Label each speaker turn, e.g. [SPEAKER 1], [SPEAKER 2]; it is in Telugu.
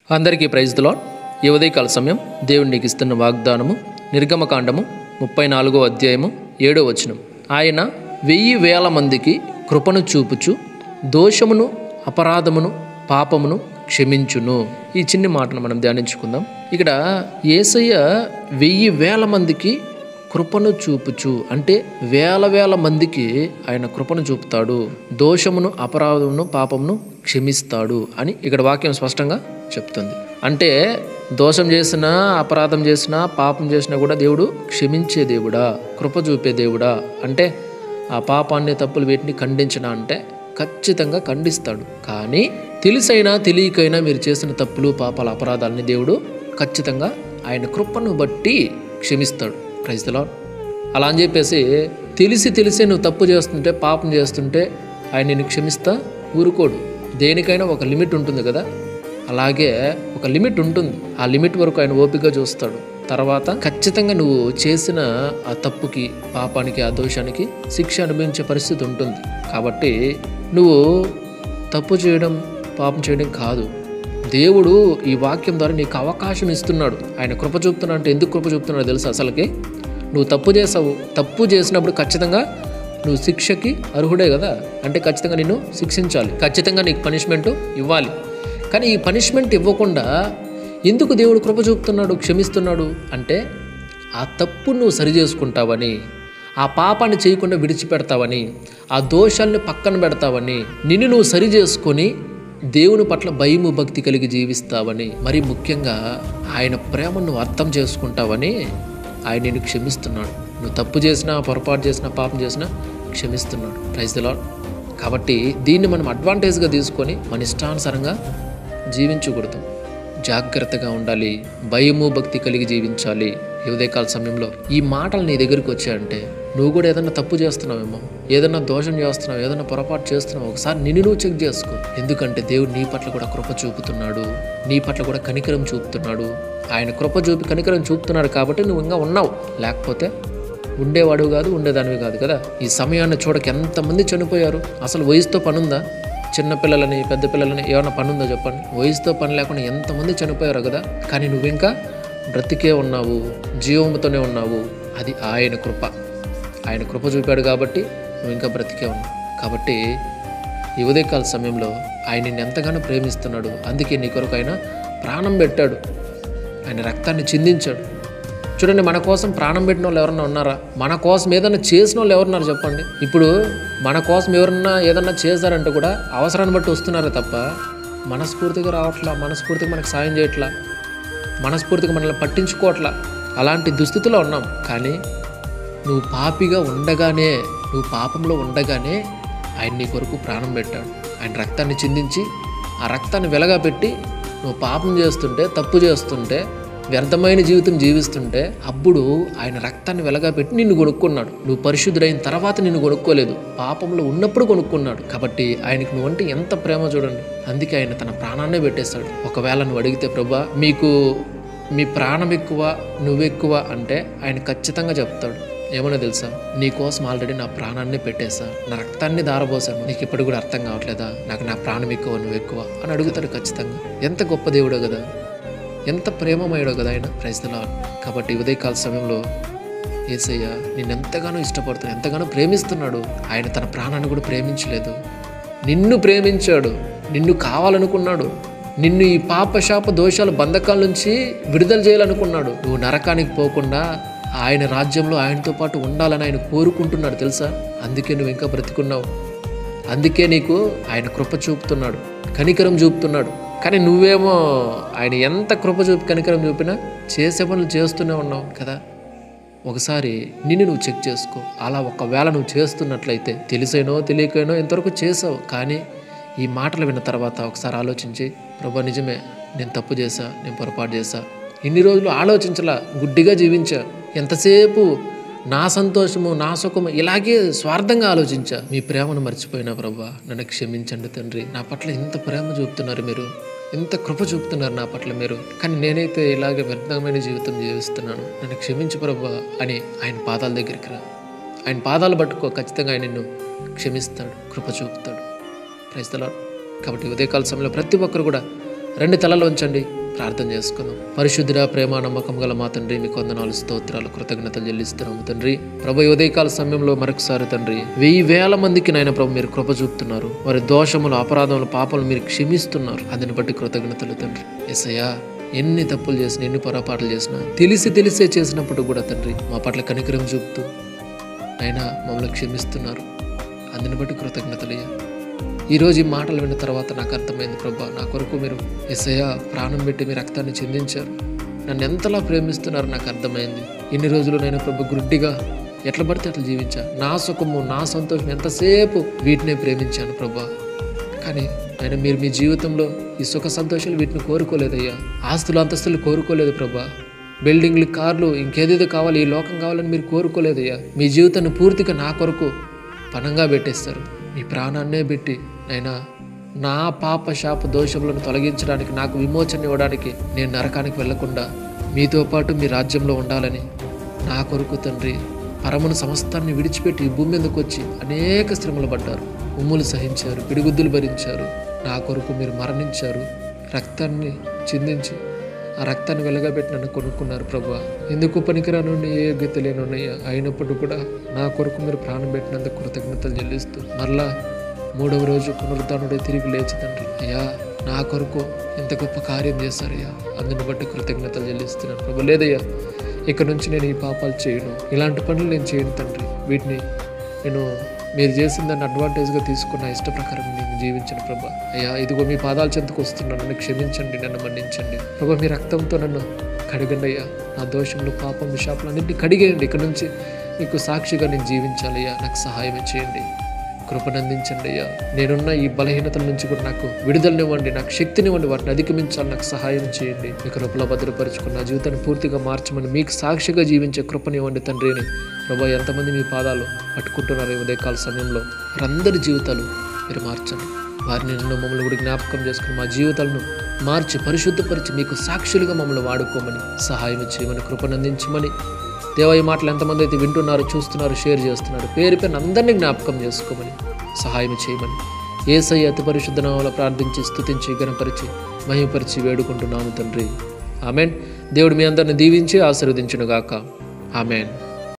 [SPEAKER 1] అందరికీ ప్రైజ్ ది లార్డ్. ఈ ఉదయకాల సమయం దేవుడు నీకు ఇస్తున్న వాగ్దానము నిర్గమకాండము 34వ అధ్యాయము 7వ వచనం. ఆయన 1000 మందికి కృపను చూపుచు దోషమును అపరాధమును పాపమును క్షమించును. ఈ చిన్ని మాటను మనం ధ్యానించుకుందాం. ఇక్కడ యేసయ్య 1000 మందికి కృపను చూపుచు అంటే వేల మందికి ఆయన కృపను చూపుతాడు, దోషమును అపరాధమును పాపమును క్షమిస్తాడు అని ఇక్కడ వాక్యం స్పష్టంగా చెప్తుంది. అంటే దోషం చేసినా అపరాధం చేసినా పాపం చేసినా కూడా దేవుడు క్షమించే దేవుడా, కృప చూపే దేవుడా. అంటే ఆ పాపాన్ని తప్పులు వీటిని ఖండించనా అంటే ఖచ్చితంగా ఖండిస్తాడు. కానీ తెలిసైనా తెలియకైనా మీరు చేసిన తప్పులు పాపాల అపరాధాలని దేవుడు ఖచ్చితంగా ఆయన కృపను బట్టి క్షమిస్తాడు. Praise the lord. అలా అని చెప్పేసి తెలిసే నువ్వు తప్పు చేస్తుంటే పాపం చేస్తుంటే ఆయన నిన్ను క్షమిస్తా ఊరుకోడు. దేనికైనా ఒక లిమిట్ ఉంటుంది కదా, అలాగే ఒక లిమిట్ ఉంటుంది. ఆ లిమిట్ వరకు ఆయన ఓపికగా చూస్తాడు. తర్వాత ఖచ్చితంగా నువ్వు చేసిన ఆ తప్పుకి పాపానికి ఆ దోషానికి శిక్ష అనుభవించే పరిస్థితి ఉంటుంది. కాబట్టి నువ్వు తప్పు చేయడం పాపం చేయడం కాదు, దేవుడు ఈ వాక్యం ద్వారా నీకు అవకాశం ఇస్తున్నాడు. ఆయన కృప చూపుతున్నాడు. అంటే ఎందుకు కృప చూపుతున్నాడో తెలుసు. అసలుకి నువ్వు తప్పు చేసావు, తప్పు చేసినప్పుడు ఖచ్చితంగా నువ్వు శిక్షకి అర్హుడే కదా. అంటే ఖచ్చితంగా నిన్ను శిక్షించాలి, ఖచ్చితంగా నీకు పనిష్మెంట్ ఇవ్వాలి. కానీ ఈ పనిష్మెంట్ ఇవ్వకుండా ఎందుకు దేవుడు కృప చూపుతున్నాడు, క్షమిస్తున్నాడు అంటే ఆ తప్పు నువ్వు సరి చేసుకుంటావని, ఆ పాపాన్ని చేయకుండా విడిచిపెడతావని, ఆ దోషాలను పక్కన పెడతావని, నిన్ను నువ్వు సరి చేసుకొని దేవుని పట్ల భయము భక్తి కలిగి జీవిస్తావని, మరి ముఖ్యంగా ఆయన ప్రేమను నువ్వు అర్థం చేసుకుంటావని ఆయన నిన్ను క్షమిస్తున్నాడు. నువ్వు తప్పు చేసినా పొరపాటు చేసినా పాపం చేసినా క్షమిస్తున్నాడు. Praise the lord. కాబట్టి దీన్ని మనం అడ్వాంటేజ్గా తీసుకొని మన ఇష్టానుసారంగా జీవించకూడదు. జాగ్రత్తగా ఉండాలి, భయము భక్తి కలిగి జీవించాలి. ఈ ఉదయకాల సమయంలో ఈ మాటలు నీ దగ్గరికి వచ్చాయంటే నువ్వు కూడా ఏదైనా తప్పు చేస్తున్నావేమో, ఏదైనా దోషం చేస్తున్నావు, ఏదైనా పొరపాటు చేస్తున్నావు, ఒకసారి నిన్ను నువ్వు చెక్ చేసుకో. ఎందుకంటే దేవుడు నీ పట్ల కూడా కృప చూపుతున్నాడు, నీ పట్ల కూడా కనికరం చూపుతున్నాడు. ఆయన కృప చూపి కనికరం చూపుతున్నాడు కాబట్టి నువ్వు ఇంకా ఉన్నావు. లేకపోతే ఉండేవాడు కాదు, ఉండేదానివి కాదు కదా. ఈ సమయాన్ని చూడక ఎంతమంది చనిపోయారు. అసలు వయసుతో పనుందా? చిన్నపిల్లలని పెద్ద పిల్లలని ఏమైనా పని ఉందో చెప్పండి. వయసుతో పని లేకుండా ఎంతమంది చనిపోయారు కదా. కానీ నువ్వు ఇంకా బ్రతికే ఉన్నావు, జీవంతోనే ఉన్నావు. అది ఆయన కృప. ఆయన కృప చూపాడు కాబట్టి నువ్వు ఇంకా బ్రతికే ఉన్నావు. కాబట్టి ఈ ఉదయకాల సమయంలో ఆయన నిన్ను ఎంతగానో ప్రేమిస్తున్నాడు. అందుకే నీ కొరకు ఆయన ప్రాణం పెట్టాడు, ఆయన రక్తాన్ని చిందించాడు. చూడండి, మన కోసం ప్రాణం పెట్టిన వాళ్ళు ఎవరన్నా ఉన్నారా? మన కోసం ఏదన్నా చేసిన వాళ్ళు ఎవరున్నారు చెప్పండి. ఇప్పుడు మన కోసం ఎవరన్నా ఏదన్నా చేశారంటే కూడా అవసరాన్ని బట్టి వస్తున్నారే తప్ప మనస్ఫూర్తిగా రావట్లా, మనస్ఫూర్తిగా మనకు సాయం చేయట్లా, మనస్ఫూర్తిగా మనల్ని పట్టించుకోవట్లా. అలాంటి దుస్థితిలో ఉన్నాం. కానీ నువ్వు పాపిగా ఉండగానే, నువ్వు పాపంలో ఉండగానే ఆయన నీ కొరకు ప్రాణం పెట్టాడు. ఆయన రక్తాన్ని చిందించి ఆ రక్తాన్ని వెలగా పెట్టి నువ్వు పాపం చేస్తుంటే, తప్పు చేస్తుంటే, వ్యర్థమైన జీవితం జీవిస్తుంటే అప్పుడు ఆయన రక్తాన్ని వెలగా పెట్టి నిన్ను కొనుక్కున్నాడు. నువ్వు పరిశుద్ధుడైన తర్వాత నిన్ను కొనుక్కోలేదు, పాపంలో ఉన్నప్పుడు కొనుక్కున్నాడు. కాబట్టి ఆయనకు నువ్వంటే ఎంత ప్రేమ చూడండి. అందుకే ఆయన తన ప్రాణాన్నే పెట్టేస్తాడు. ఒకవేళ నువ్వు అడిగితే ప్రభా మీకు మీ ప్రాణం ఎక్కువ నువ్వెక్కువ అంటే ఆయన ఖచ్చితంగా చెప్తాడు. ఏమన్నా తెలుసా, నీ కోసం ఆల్రెడీ నా ప్రాణాన్ని పెట్టేశా, నా రక్తాన్ని దారబోసాను, నీకు ఇప్పుడు కూడా అర్థం కావట్లేదా, నాకు నా ప్రాణం ఎక్కువ నువ్వు ఎక్కువ అని అడుగుతాడు ఖచ్చితంగా. ఎంత గొప్ప దేవుడో కదా, ఎంత ప్రేమమయుడో కదా ఆయన. Praise the lord. కాబట్టి ఉదయకాల సమయంలో యేసయ్య నిన్ను ఎంతగానో ఇష్టపడుతున్నాడు, ఎంతగానో ప్రేమిస్తున్నాడు. ఆయన తన ప్రాణాన్ని కూడా ప్రేమించలేదు, నిన్ను ప్రేమించాడు, నిన్ను కావాలనుకున్నాడు, నిన్ను ఈ పాపశాప దోషాల బంధకాల నుంచి విడుదల చేయాలనుకున్నాడు. నువ్వు నరకానికి పోకుండా ఆయన రాజ్యంలో ఆయనతో పాటు ఉండాలని ఆయన కోరుకుంటున్నాడు తెలుసా. అందుకే నువ్వు ఇంకా బ్రతికున్నావు. అందుకే నీకు ఆయన కృప చూపుతున్నాడు, కనికరం చూపుతున్నాడు. కానీ నువ్వేమో ఆయన ఎంత కృప చూపి కనికరం చూపినా చేసే పనులు చేస్తూనే ఉన్నావు కదా. ఒకసారి నిన్ను నువ్వు చెక్ చేసుకో. అలా ఒకవేళ నువ్వు చేస్తున్నట్లయితే తెలిసైనో తెలియకైనో ఇంతవరకు చేసావు, కానీ ఈ మాటలు విన్న తర్వాత ఒకసారి ఆలోచించి, ప్రభా నిజమే నేను తప్పు చేశా, నేను పొరపాటు చేశా, ఇన్ని రోజులు ఆలోచించలా, గుడ్డిగా జీవించా, ఎంతసేపు నా సంతోషము నా సుఖము ఇలాగే స్వార్థంగా ఆలోచించా, మీ ప్రేమను మర్చిపోయినా ప్రభా నన్ను క్షమించండి తండ్రి. నా పట్ల ఇంత ప్రేమ చూపుతున్నారు మీరు, ఇంత కృప చూపుతున్నారు నా పట్ల మీరు, కానీ నేనైతే ఇలాగే వ్యర్థమైన జీవితం జీవిస్తున్నాను, నన్ను క్షమించు ప్రభా అని ఆయన పాదాల దగ్గరికి రా. ఆయన పాదాలు పట్టుకో, ఖచ్చితంగా ఆయన నిన్ను క్షమిస్తాడు, కృప చూపుతాడు. Praise the lord. కాబట్టి ఉదయకాల సమయంలో ప్రతి ఒక్కరు కూడా రెండు తలలు ఉంచండి, ప్రార్థన చేసుకుందాం. పరిశుద్ధుడా, ప్రేమ నమ్మకం గల మా తండ్రి, మీకు వందనాలు, స్తోత్రాలు, కృతజ్ఞతలు చెల్లిస్తున్నాము తండ్రి. ప్రభు, ఉదయకాల సమయంలో మరొకసారి తండ్రి 1000 మందికి నాయన ప్రభు మీరు కృప చూపుతున్నారు. వారి దోషములు, అపరాధములు, పాపలు మీరు క్షమిస్తున్నారు. అందుని బట్టి కృతజ్ఞతలు తండ్రి. యేసయ్యా, ఎన్ని తప్పులు చేసినా, ఎన్ని పొరపాట్లు చేసినా, తెలిసే చేసినప్పుడు కూడా తండ్రి మా పట్ల కనికరం చూపుతూ అయినా మమ్మల్ని క్షమిస్తున్నారు. అందుని బట్టి కృతజ్ఞతలయ్యా. ఈరోజు ఈ మాటలు విన్న తర్వాత నాకు అర్థమైంది ప్రభా, నా కొరకు మీరు యేసయ్యా ప్రాణం పెట్టి మీ రక్తాన్ని చిందించారు. నన్ను ఎంతలా ప్రేమిస్తున్నారు నాకు అర్థమైంది. ఇన్ని రోజులు నేను ప్రభు గుడ్డిగా ఎట్లా పడితే అట్లా జీవించా. నా సుఖము, నా సంతోషం ఎంతసేపు వీటినే ప్రేమించాను ప్రభా. కానీ ఆయన మీరు మీ జీవితంలో ఈ సుఖ సంతోషాలు వీటిని కోరుకోలేదయ్యా. ఆస్తులు, అంతస్తులు కోరుకోలేదు ప్రభా. బిల్డింగ్లు, కార్లు, ఇంకేదేదో కావాలి, ఈ లోకం కావాలని మీరు కోరుకోలేదయ్యా. మీ జీవితాన్ని పూర్తిగా నా కొరకు పణంగా పెట్టేస్తారు. మీ ప్రాణాన్నే పెట్టి అయినా నా పాప శాప దోషములను తొలగించడానికి, నాకు విమోచన ఇవ్వడానికి నేను నరకానికి వెళ్లకుండా మీతో పాటు మీ రాజ్యంలో ఉండాలని నా కొరకు తండ్రి పరమును సమస్తాన్ని విడిచిపెట్టి ఈ భూమి మీదకి వచ్చి అనేక శ్రమలు పడ్డారు. ఉమ్ములు సహించారు, పిడిగుద్దులు భరించారు. నా కొరకు మీరు మరణించారు, రక్తాన్ని చిందించి ఆ రక్తాన్ని వెలగబెట్టి నన్ను కొనుక్కున్నారు ప్రభా. ఎందుకు పనికిరాను, ఏ గతి లేనున్నాయా, అయినప్పుడు కూడా నా కొరకు మీరు ప్రాణం పెట్టినందుకు కృతజ్ఞతలు చెల్లిస్తూ మరలా 3వ రోజు పునరుద్ధానుడే తిరిగి లేచి తండ్రి అయ్యా నా కొరకు ఇంత గొప్ప కార్యం చేశారయ్యా. అందుని బట్టి కృతజ్ఞతలు చెల్లిస్తున్నాను ప్రభా. లేదయ్యా, ఇక్కడ నుంచి నేను ఈ పాపాలు చేయను, ఇలాంటి పనులు నేను చేయను తండ్రి. వీటిని నేను మీరు చేసిన దాన్ని అడ్వాంటేజ్గా తీసుకున్న ఇష్ట ప్రకారం నేను జీవించను ప్రభా. అయ్యా, ఇదిగో మీ పాదాల చెంతకు వస్తున్నాను, నన్ను క్షమించండి, నన్ను మన్నించండి ప్రభా. మీ రక్తంతో నన్ను కడగండి అయ్యా. నా దోషములు, పాపం, శాపాలు అన్నింటినీ కడిగేయండి. ఇక్కడ నుంచి మీకు సాక్షిగా నేను జీవించాలయ్యా. నాకు సహాయం చేయండి, కృపనందించండి అయ్యా. నేనున్న ఈ బలహీనతల నుంచి కూడా నాకు విడుదలనివ్వండి, నాకు శక్తినివ్వండి, వాటిని అధిగమించాలి. నాకు సహాయం చేయండి. మీ కృపలో భద్రపరుచుకున్న నా జీవితాన్ని పూర్తిగా మార్చమని, మీకు సాక్షిగా జీవించే కృపనివ్వండి తండ్రిని ప్రభా. ఎంతమంది మీ పాదాలు పట్టుకుంటున్నారు ఈ ఉదయకాల సమయంలో, వారందరి జీవితాలు మీరు మార్చండి. వారిని నిన్ను మమ్మల్ని కూడా జ్ఞాపకం చేసుకుని మా జీవితాలను మార్చి పరిశుద్ధపరిచి మీకు సాక్షులుగా మమ్మల్ని వాడుకోమని, సహాయం చేయమని, కృపనందించమని దేవా. ఈ మాటలు ఎంతమంది అయితే వింటున్నారు, చూస్తున్నారు, షేర్ చేస్తున్నారు, పేరు పేరున అందరినీ జ్ఞాపకం చేసుకోమని, సహాయం చేయమని యేసయ్య అతి పరిశుద్ధ నామములో ప్రార్థించి, స్తుతించి, ఘనపరిచి, మహిమపరిచి వేడుకుంటున్నాను తండ్రి. ఆమెన్. దేవుడు మీ అందరిని దీవించి ఆశీర్వదించును గాక. ఆమెన్.